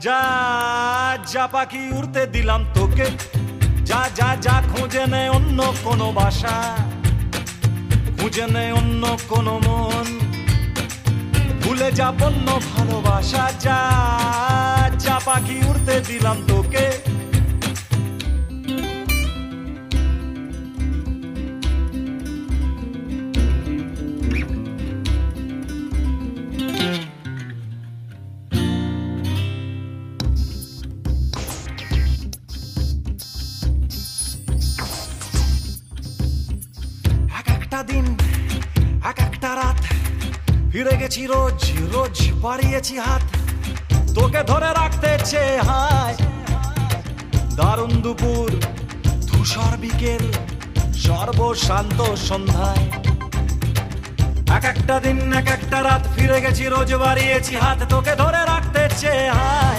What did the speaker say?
যা যা পাখি উড়তে দিলাম তোকে, যা যা যা খুঁজে নে অন্য কোনো বাসা, খুঁজে নে অন্য কোনো মন, ভুলে যা বন্য ভালোবাসা। যা যা পাখি উড়তে দিলাম তোকে। এক একটা দিন এক একটা রাত ফিরে গেছি রোজ রোজ বাড়িয়েছি হাত, তোকে ধরে রাখতে চেয়ে হায়। দারুণ দুপুর ধূসর বিকেল সর্বশান্ত সন্ধ্যায়, এক একটা দিন এক একটা রাত ফিরে গেছি রোজ বাড়িয়েছি হাত, তোকে ধরে রাখতে চেয়ে হায়।